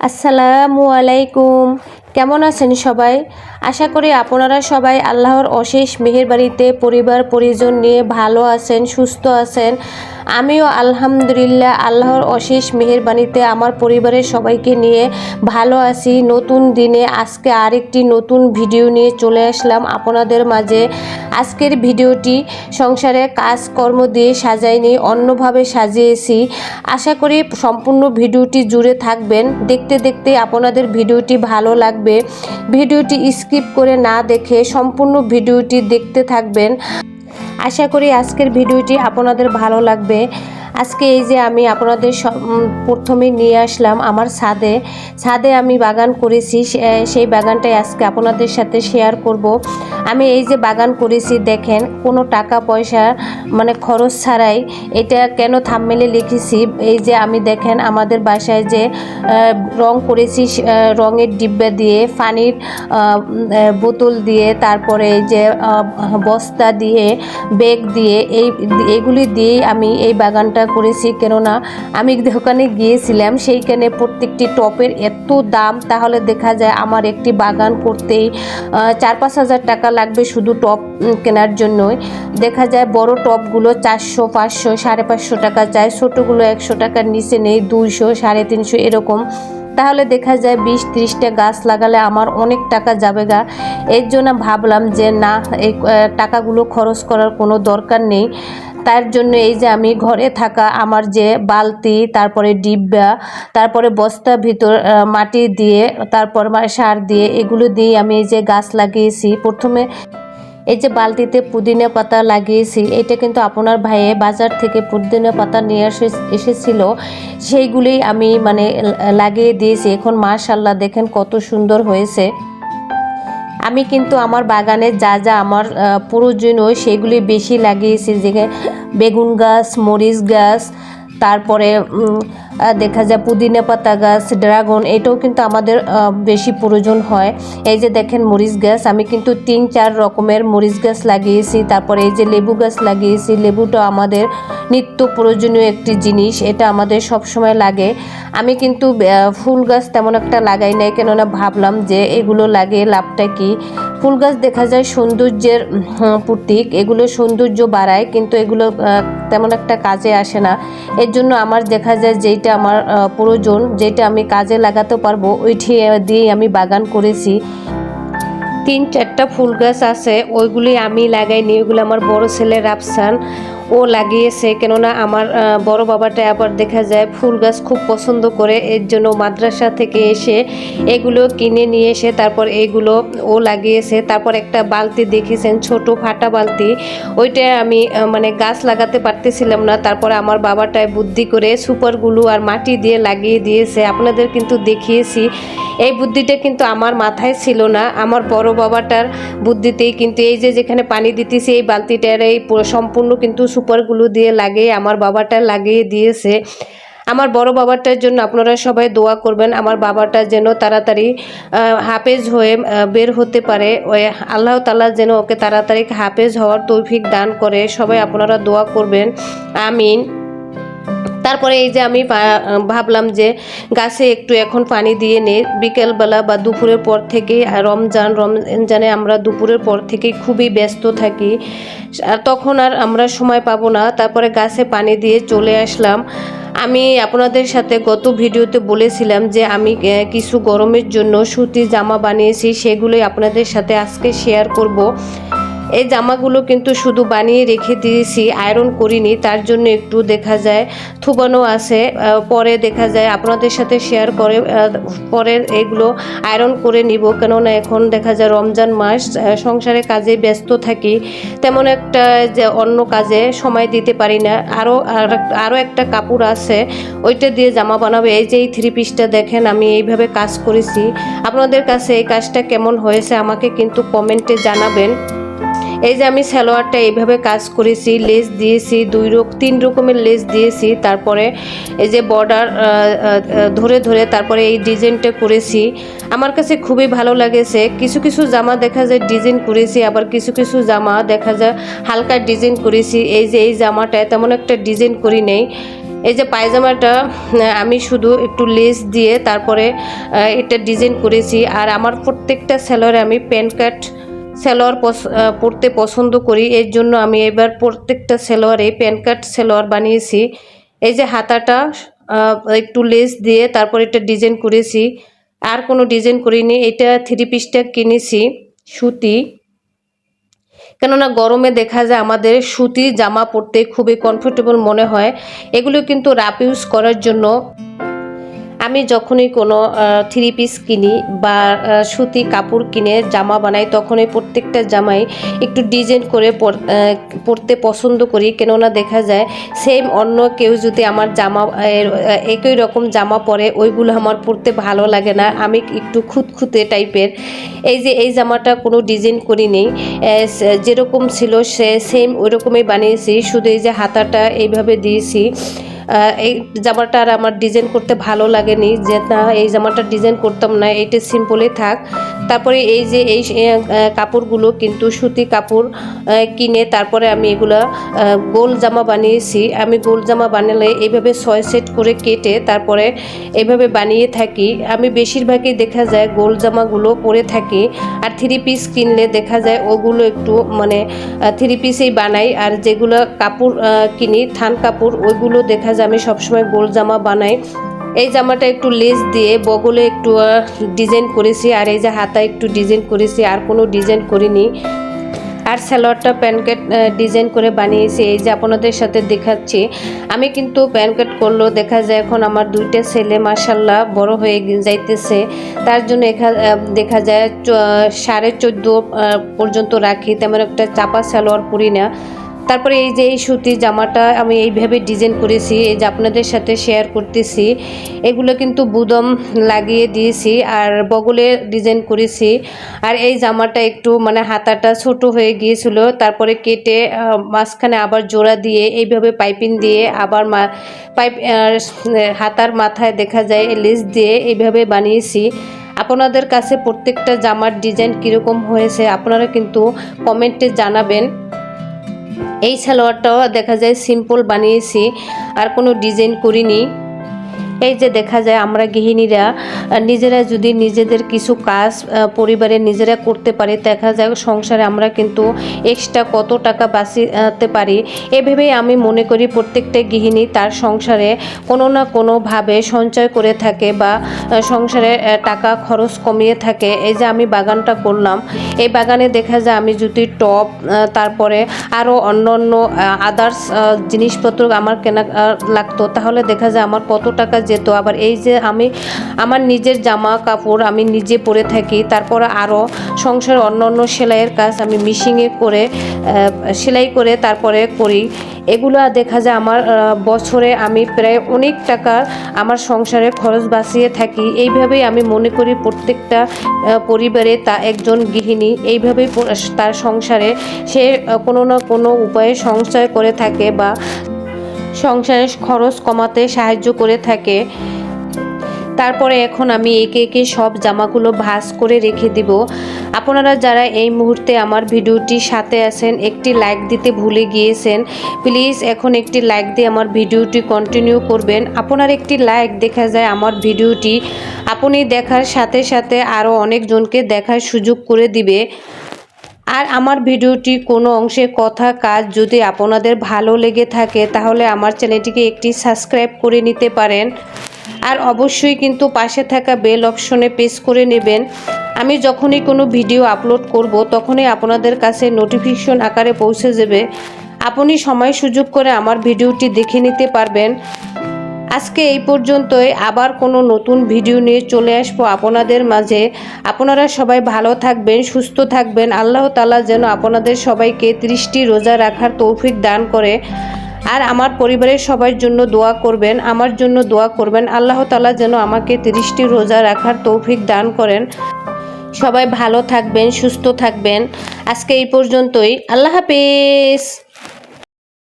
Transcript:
আসসালামু আলাইকুম। কেমন আছেন সবাই? আশা করি আপনারা সবাই আল্লাহর অশেষ মেহেরবাড়িতে পরিবার পরিজন নিয়ে ভালো আছেন, সুস্থ আছেন। আমিও আলহামদুলিল্লাহ আল্লাহর অশেষ মেহেরবাড়িতে আমার পরিবারের সবাইকে নিয়ে ভালো আছি। নতুন দিনে আজকে আরেকটি নতুন ভিডিও নিয়ে চলে আসলাম আপনাদের মাঝে। আজকের ভিডিওটি সংসারে কাজকর্ম দিয়ে সাজাইনি, অন্যভাবে সাজিয়েছি। আশা করি সম্পূর্ণ ভিডিওটি জুড়ে থাকবেন। দেখতে দেখতে আপনাদের ভিডিওটি ভালো লাগবে। ভিডিওটি স্কিপ করে না দেখে সম্পূর্ণ ভিডিওটি দেখতে থাকবেন। আশা করি আজকের ভিডিওটি আপনাদের ভালো লাগবে। আজকে এই যে আমি আপনাদের প্রথমে নিয়ে আসলাম আমার ছাদে আমি বাগান করেছি, সেই বাগানটাই আজকে আপনাদের সাথে শেয়ার করব। আমি এই যে বাগান করেছি দেখেন, কোনো টাকা পয়সা খরচ ছাড়াই। এটা কেন থাম্বনেলে লিখেছি, এই যে আমি দেখেন আমাদের বাসায় যে রং করেছি, রঙের ডিব্বা দিয়ে, পানির বোতল দিয়ে, তারপরে এই যে বস্তা দিয়ে, ব্যাগ দিয়ে, এইগুলি দিয়েই আমি এই বাগানটা করেছি। কেননা আমি দোকানে গিয়েছিলাম, সেইখানে প্রত্যেকটি টপের এত দাম, তাহলে দেখা যায় আমার একটি বাগান করতেই 4-5 হাজার টাকা লাগবে শুধু টপ কেনার জন্যই। দেখা যায় বড় টপগুলো 400, 500, 550 টাকা চায়, ছোটোগুলো 100 টাকার নিচে নেই, 200, 350 এরকম। তাহলে দেখা যায় 20-30টা গাছ লাগালে আমার অনেক টাকা যাবে গা। এর জন্য ভাবলাম যে না, এই টাকাগুলো খরচ করার কোনো দরকার নেই। তার জন্য এই যে আমি ঘরে থাকা আমার যে বালতি, তারপরে ডিব্বা, তারপরে বস্তার ভিতর মাটি দিয়ে, তারপর সার দিয়ে, এগুলো দিয়ে আমি এই যে গাছ লাগিয়েছি। প্রথমে এই যে বালতিতে পুদিনা পাতা লাগিয়েছি, এটা কিন্তু আপনার ভাইয়ে বাজার থেকে পুদিনা পাতা নিয়ে এসেছিল, সেইগুলোই আমি লাগিয়ে দিয়েছি। এখন মাশাআল্লাহ দেখেন কত সুন্দর হয়েছে। আমি কিন্তু আমার বাগানে যা যা আমার প্রয়োজনীয় সেগুলি বেশি লাগিয়েছি, যে বেগুন গাছ, মরিচ গাছ, তারপরে দেখা যায় পুদিনা পাতা গাছ, ড্রাগন, এটাও কিন্তু আমাদের বেশি প্রয়োজন হয়। এই যে দেখেন মরিচ গাছ, আমি কিন্তু 3-4 রকমের মরিচ গাছ লাগিয়েছি। তারপরে এই যে লেবু গাছ লাগিয়েছি, লেবুটা আমাদের নিত্য প্রয়োজনীয় একটি জিনিস, এটা আমাদের সব সময় লাগে। আমি কিন্তু ফুল গাছ তেমন একটা লাগাই নাই, কেননা ভাবলাম যে এগুলো লাগিয়ে লাভটা কি। ফুল গাছ দেখা যায় সৌন্দর্যের প্রতীক, এগুলো সৌন্দর্য বাড়ায়, কিন্তু এগুলো তেমন একটা কাজে আসে না। এর জন্য আমার দেখা যায় যেটা আমার প্রয়োজন, যেটা আমি কাজে লাগাতে পারবো, ওইটি দিয়ে আমি বাগান করেছি। 3-4টা ফুল গাছ আছে, ওইগুলি আমি লাগাইনি, ওইগুলো আমার বড় ছেলে রাফসান ও লাগিয়েছে। কেননা আমার বড় বাবাটা আবার দেখা যায় ফুল গাছ খুব পছন্দ করে, এর জন্য মাদ্রাসা থেকে এসে এগুলো কিনে নিয়ে এসে তারপর এগুলো ও লাগিয়েছে। তারপর একটা বালতি দেখেছেন, ছোট ফাটা বালতি, ওইটা আমি গাছ লাগাতে পারতেছিলাম না, তারপর আমার বাবাটায় বুদ্ধি করে সুপারগুলো আর মাটি দিয়ে লাগিয়ে দিয়েছে। আপনাদের কিন্তু দেখিয়েছি, এই বুদ্ধিটা কিন্তু আমার মাথায় ছিল না, আমার বড় বাবাটার বুদ্ধিতেই কিন্তু এই যে যেখানে পানি দিতেছি এই বালতিটার এই সম্পূর্ণ কিন্তু সুপারগুলো দিয়ে লাগিয়ে আমার বাবাটা লাগিয়ে দিয়েছে। আমার বড় বাবাটার জন্য আপনারা সবাই দোয়া করবেন, আমার বাবাটা যেন তাড়াতাড়ি হাফেজ হয়ে বের হতে পারে, ওই আল্লাহ তাআলা যেন ওকে তাড়াতাড়ি হাফেজ হওয়ার তৌফিক দান করে। সবাই আপনারা দোয়া করবেন, আমিন। তারপরে এই যে আমি ভাবলাম যে গাছে একটু এখন পানি দিয়ে নে, বিকেলবেলা বা দুপুরের পর থেকে, রমজানে আমরা দুপুরের পর থেকে খুবই ব্যস্ত থাকি, তখন আর আমরা সময় পাবো না। তারপরে গাছে পানি দিয়ে চলে আসলাম। আমি আপনাদের সাথে গত ভিডিওতে বলেছিলাম যে আমি কিছু গরমের জন্য সুতি জামা বানিয়েছি, সেগুলোই আপনাদের সাথে আজকে শেয়ার করব। এই জামাগুলো কিন্তু শুধু বানিয়ে রেখে দিয়েছি, আয়রন করিনি, তার জন্য একটু দেখা যায় থুবানো আছে, পরে দেখা যায় আপনাদের সাথে শেয়ার করে পরে এগুলো আয়রন করে নিব। কেননা এখন দেখা যায় রমজান মাস, সংসারে কাজে ব্যস্ত থাকি, তেমন একটা যে অন্য কাজে সময় দিতে পারি না। আরও একটা কাপড় আছে, ওইটা দিয়ে জামা বানাবে। এই যে এই 3 পিসটা দেখেন, আমি এইভাবে কাজ করেছি। আপনাদের কাছে এই কাজটা কেমন হয়েছে আমাকে কিন্তু কমেন্টে জানাবেন। এই যে আমি সালোয়ারটা এইভাবে কাজ করেছি, লেস দিয়েছি 3 রকমের লেস দিয়েছি, তারপরে এই যে বর্ডার ধরে ধরে তারপরে এই ডিজাইনটা করেছি। আমার কাছে খুবই ভালো লাগেছে। কিছু কিছু জামা দেখা যায় ডিজাইন করেছি, আবার কিছু কিছু জামা দেখা যায় হালকা ডিজাইন করেছি। এই যে এই জামাটায় তেমন একটা ডিজাইন করি নেই, এই যে পায়জামাটা আমি শুধু একটু লেস দিয়ে তারপরে এটা ডিজাইন করেছি। আর আমার প্রত্যেকটা সেলোয়ারে আমি প্যান্ট কাট সেলোয়ার পরতে পছন্দ করি, এর জন্য আমি এবার প্রত্যেকটা সেলোয়ারে প্যান্ট কাট সেলোয়ার বানিয়েছি। এই যে হাতাটা একটু লেস দিয়ে তারপর এটা ডিজাইন করেছি, আর কোনো ডিজাইন করিনি। এটা 3 পিসটা কিনেছি সুতি, কেননা গরমে দেখা যায় আমাদের সুতি জামা পরতে খুবই কমফোর্টেবল মনে হয়। এগুলো কিন্তু রাফ ইউজ করার জন্য আমি যখনই কোনো 3 পিস কিনি বা সুতি কাপড় কিনে জামা বানাই, তখনই প্রত্যেকটা জামাই একটু ডিজাইন করে পরতে পছন্দ করি। কেননা দেখা যায় সেম অন্য কেউ যদি আমার জামা একই রকম জামা পরে, ওইগুলো আমার পরতে ভালো লাগে না, আমি একটু খুঁতখুঁতে টাইপের। এই যে এই জামাটা কোনো ডিজাইন করিনি, যেরকম ছিল সেম ওই রকমই বানিয়েছি, শুধু এই যে হাতাটা এইভাবে দিয়েছি। এই জামাটা আর আমার ডিজাইন করতে ভালো লাগেনি, যে না এই জামাটা ডিজাইন করতাম না, এইটা সিম্পলই থাক। তারপরে এই যে এই কাপড়গুলো কিন্তু সুতি কাপড় কিনে তারপরে আমি এগুলো গোল জামা বানিয়েছি। আমি গোল জামা বানালে এইভাবে 6 সেট করে কেটে তারপরে এইভাবে বানিয়ে থাকি। আমি বেশিরভাগই দেখা যায় গোল জামাগুলো পরে থাকি, আর 3 পিস কিনলে দেখা যায় ওগুলো একটু মানে 3 পিসেই বানাই। আর যেগুলো কাপড় কিনি থান কাপড়, ওইগুলো দেখা যায় আমি সবসময় গোল জামা বানাই। এই জামাটা একটু লেস দিয়ে বগলে একটু ডিজাইন করেছি, আর এই যে হাতায় একটু ডিজাইন করেছি, আর কোনো ডিজাইন করিনি। আর সালোয়ারটা প্যানকেট ডিজাইন করে বানিয়েছি, এই যে আপনাদের সাথে দেখাচ্ছি। আমি কিন্তু প্যানকেট করলেও দেখা যায় এখন আমার 2টা ছেলে মাশাল্লাহ বড় হয়ে যাইতেছে, তার জন্য দেখা যায় 14.5 পর্যন্ত রাখি, তেমন একটা চাপা সালোয়ার পরি না। তারপরে এই যে এই সুতি জামাটা আমি এইভাবে ডিজাইন করেছি, এই যে আপনাদের সাথে শেয়ার করতেছি। এগুলো কিন্তু বুদম লাগিয়ে দিয়েছি আর বগলে ডিজাইন করেছি। আর এই জামাটা একটু মানে হাতাটা ছোট হয়ে গিয়েছিল, তারপরে কেটে মাঝখানে আবার জোড়া দিয়ে এইভাবে পাইপিং দিয়ে আবার হাতার মাথায় দেখা যায় লেস দিয়ে এইভাবে বানিয়েছি। আপনাদের কাছে প্রত্যেকটা জামার ডিজাইন কীরকম হয়েছে আপনারা কিন্তু কমেন্টে জানাবেন। এই সালোয়ারটাও দেখা যায় সিম্পল বানিয়েছি, আর কোনো ডিজাইন করিনি। এই যে দেখা যায় আমরা গৃহিণীরা নিজেরা যদি নিজেদের কিছু কাজ পরিবারে নিজেরা করতে পারি, দেখা যায় সংসারে আমরা কিন্তু এক্সট্রা কত টাকা বাঁচাতে পারি। এভাবেই আমি মনে করি প্রত্যেকটা গৃহিণী তার সংসারে কোনো না কোনোভাবে সঞ্চয় করে থাকে বা সংসারে টাকা খরচ কমিয়ে থাকে। এই যে আমি বাগানটা করলাম, এই বাগানে দেখা যায় আমি যদি টব তারপরে আরও অন্য অন্য আদার্স জিনিসপত্র আমার কেনা লাগতো, তাহলে দেখা যায় আমার কত টাকা যেত। আবার এই যে আমি আমার নিজের জামা কাপড় আমি নিজে পরে থাকি, তারপর আরও সংসারে অন্য অন্য সেলাইয়ের কাজ আমি মেশিনে করে সেলাই করে তারপরে করি। এগুলো দেখা যায় আমার বছরে আমি প্রায় অনেক টাকা আমার সংসারে খরচ বাঁচিয়ে থাকি। এইভাবেই আমি মনে করি প্রত্যেকটা পরিবারে তা একজন গৃহিণী এইভাবেই তার সংসারে সে কোনো না কোনো উপায়ে সঞ্চয় করে থাকে বা সংসারের খরচ কমাতে সাহায্য করে থাকে। তারপরে এখন আমি একে একে সব জামাগুলো ভাঁজ করে রেখে দিব। আপনারা যারা এই মুহূর্তে আমার ভিডিওটির সাথে আছেন একটি লাইক দিতে ভুলে গিয়েছেন, প্লিজ এখন একটি লাইক দিয়ে আমার ভিডিওটি কন্টিনিউ করবেন। আপনার একটি লাইক দেখা যায় আমার ভিডিওটি আপনি দেখার সাথে সাথে আরও অনেকজনকে দেখার সুযোগ করে দিবে। আর আমার ভিডিওটি কোনো অংশে কথা কাজ যদি আপনাদের ভালো লেগে থাকে তাহলে আমার চ্যানেলটিকে একটি সাবস্ক্রাইব করে নিতে পারেন। আর অবশ্যই কিন্তু পাশে থাকা বেল অপশনে প্রেস করে নেবেন। আমি যখনই কোনো ভিডিও আপলোড করব তখনই আপনাদের কাছে নোটিফিকেশন আকারে পৌঁছে যাবে, আপনি সময় সুযোগ করে আমার ভিডিওটি দেখে নিতে পারবেন। আজকে এই পর্যন্তই, আবার কোনো নতুন ভিডিও নিয়ে চলে আসবো আপনাদের মাঝে। আপনারা সবাই ভালো থাকবেন, সুস্থ থাকবেন। আল্লাহ তাআলা যেন আপনাদের সবাইকে 30টি রোজা রাখার তৌফিক দান করে। আর আমার পরিবারের সবার জন্য দোয়া করবেন, আমার জন্য দোয়া করবেন। আল্লাহ তাআলা যেন আমাকে 30টি রোজা রাখার তৌফিক দান করেন। সবাই ভালো থাকবেন, সুস্থ থাকবেন। আজকে এই পর্যন্তই। আল্লাহ হাফেজ।